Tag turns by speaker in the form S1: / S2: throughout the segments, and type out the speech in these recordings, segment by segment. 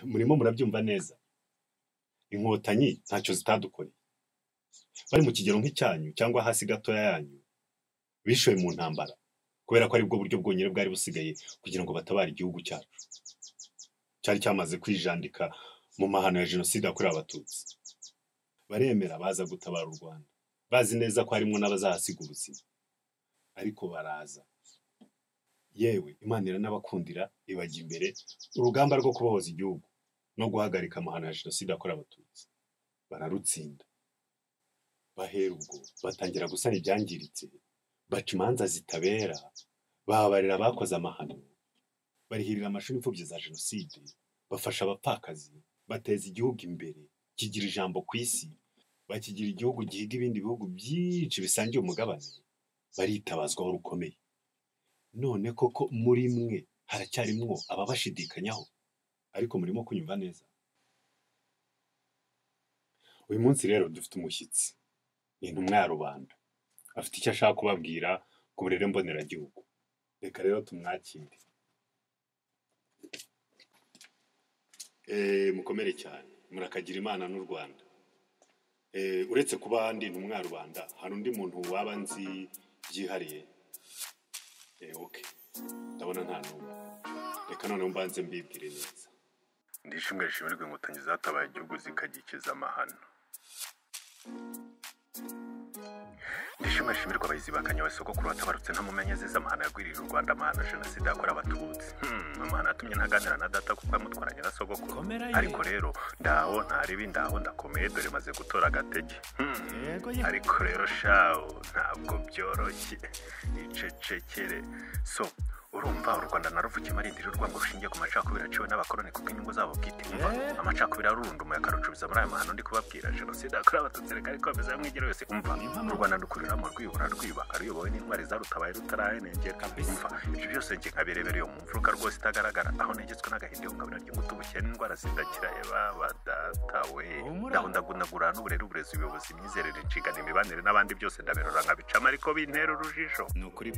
S1: murimo murabyumva neza. Inkotanyi ntacyo zitadukoreye. Bari mu kigero nk'icyanyu cyangwa hasi gatoya yanyu, bishoye mu ntambara kubera ko ari bwo buryo bwonyine bwari busigaye kugira ngo batabare igihugu cyacu cyari cyamaze kwijandika mu mahano ya jenoside yakorewe abatutsi. Baremera baza gutabara u Rwanda bazi neza ko harimo n'abazahasiga ubuzima, ariko baraza. Yewe Imana iranabakundira ibajya imbere urugamba rwo kubohoza igihugu no guhagarika amahano ya jenoside yakorewe abatutsi. Bararutsinda. Bahera ubwo batangira gusana ibyangiritse, baca imanza zitabera, bahabarira abakoze amahano, barihirira amashuri imfubyi za jenoside, bafasha abapfakazi, bateza igihugu imbere, kigira ijambo ku isi, bakigira igihugu gihiga ibindi bihugu byinshi bisangiye umugabane. Baritabazwaho rukomeye. None koko muri mwe haracyarimwo ababashidikanyaho, ariko murimo kunyumva neza. Uyu munsi rero dufite umushyitsi, ni intumwa ya rubanda, afite icyo ashaka kubabwira ku burere mboneragihugu. Reka rero tumwakire. Mukomere cyane, murakagira Imana n'u Rwanda. Uretse kuba ndi intumwa ya rubanda, hari undi muntu waba nzi byihariye? Okay, ndabona nta n'umwe. Reka noneho mbanze mbibwire neza.
S2: Ndishimwe rishimirwe Inkotanyi zatabaye igihugu zikagikiza amahano. Ndishimwe rishimirwe abayizi bakanyawe sogokuru watabarutse ntamumenye ziza amahano yagwirira u Rwanda, amahano jenoside yakorewe abatutsi. Amahano yatumye ntaganira na data kuko yamutwaranye na sogokuru. Ariko rero ndaho ntaribi, ndaho ndakomeye, dore maze gutora agatege. Ariko rero shawo ntabwo byoroshye, icecekere. So urumva u Rwanda naruvukiye marindira urwango rushingiye ku macakubiri aciwe n'abakoloni kuko inyungu zabo bwite. Umva amacakubiri arurundumuye akarucubiza muri aya mahano ndi kubabwira, jenoside yakorewe abatutsi reka ariko bameze mwigero yose. Umva u Rwanda rukuriramo rwibura rwibaka ruyobowe n'intwari zarutabaye rutarahenengera. Umva ibyo byose njye nkabirebereye mu mfuruka rwose itagaragara, aho negetswe n'agahinda ihungabana ry'ingutu ubukene n'indwara zidakira. Baba data we, ndahundagurana n'uburere, uburezi, ubuyobozi, imyizerere, inshingano, imibanire n'abandi byose ndaberura nkabicamo, ariko bintera urujijo.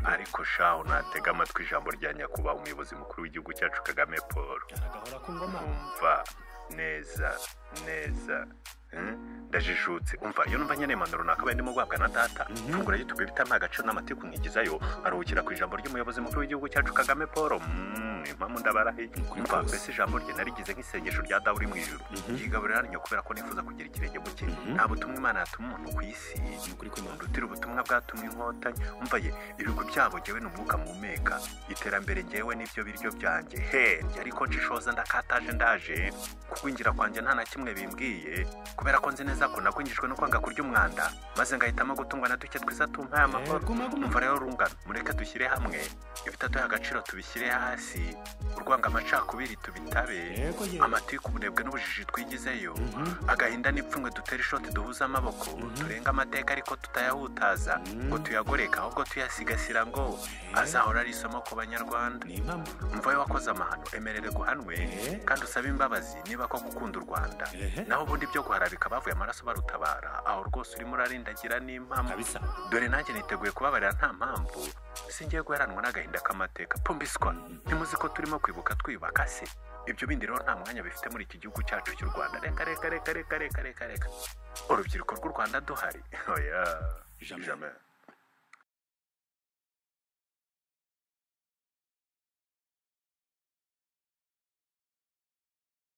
S2: Ariko shaho natega amatwi ijambo rya nyakubahwa umuyobozi mukuru w'igihugu cyacu Kagame Paul. Umva neza neza, ndajijutse. Umva iyo numva nyene impanuro nakabaye ndimo guhabwa na data, mfungura YouTube bita nta gace n'amateka nkigizayo, aruhukira ku ijambo ry'umuyobozi mukuru w'igihugu cyacu Kagame Paul. Impamvu ndabarahiye. Umva mbese ijambo rye narigize nk'isengesho rya dawe uri mu ijuru, yigaburira rinyo kubera ko nifuza kugira ikirenge mu cye. Nta butumwa Imana yatuma umuntu ku isi ndutira ubutumwa bwatumwe Inkotanyi. Umva ye ibigo byabo jyewe n'umwuka muhumeka, iterambere njyewe n'ibyo biryo byanjye. Ariko nshishoza ndakataje ndaje kugwingira kwanjye nta na kimwe bimbwiye, kubera ko nzi neza ko nagwingijwe no kwanga kurya umwanda, maze ngahitamo gutungwa na duke twiza tumpaye amahoro. Umva rero rungano, mureke dushyire hamwe, ibitaduha agaciro tubishyire hasi, urwanga amacakubiri tubitabe, amatiku, ubunebwe n'ubujiji twigizeyo, agahinda n'ipfunwe dutera ishoti duhuza amaboko, turenga amateka ariko tutayahutaza ngo tuyagoreka, ahubwo tuyasigasira ngo azahora ari isomo ku Banyarwanda. Umva yo wakoze amahano emerere guhanwe, kandi usabe imbabazi niba ko gukunda u Rwanda. Naho ubundi byo guharabika bavuye amaraso barutabara, aho rwose urimo urarindagira n'impamvu. Dore nanjye niteguye kubabarira nta mpamvu, singiye guheranwa n'agahinda k'amateka. Pumbiswa ntimuzi ko turimo kwibuka twiyubaka se? Ibyo bindi rero nta mwanya bifite muri iki gihugu cyacu cy'u Rwanda. Reka urubyiruko rw'u Rwanda duhari. Oya jamais.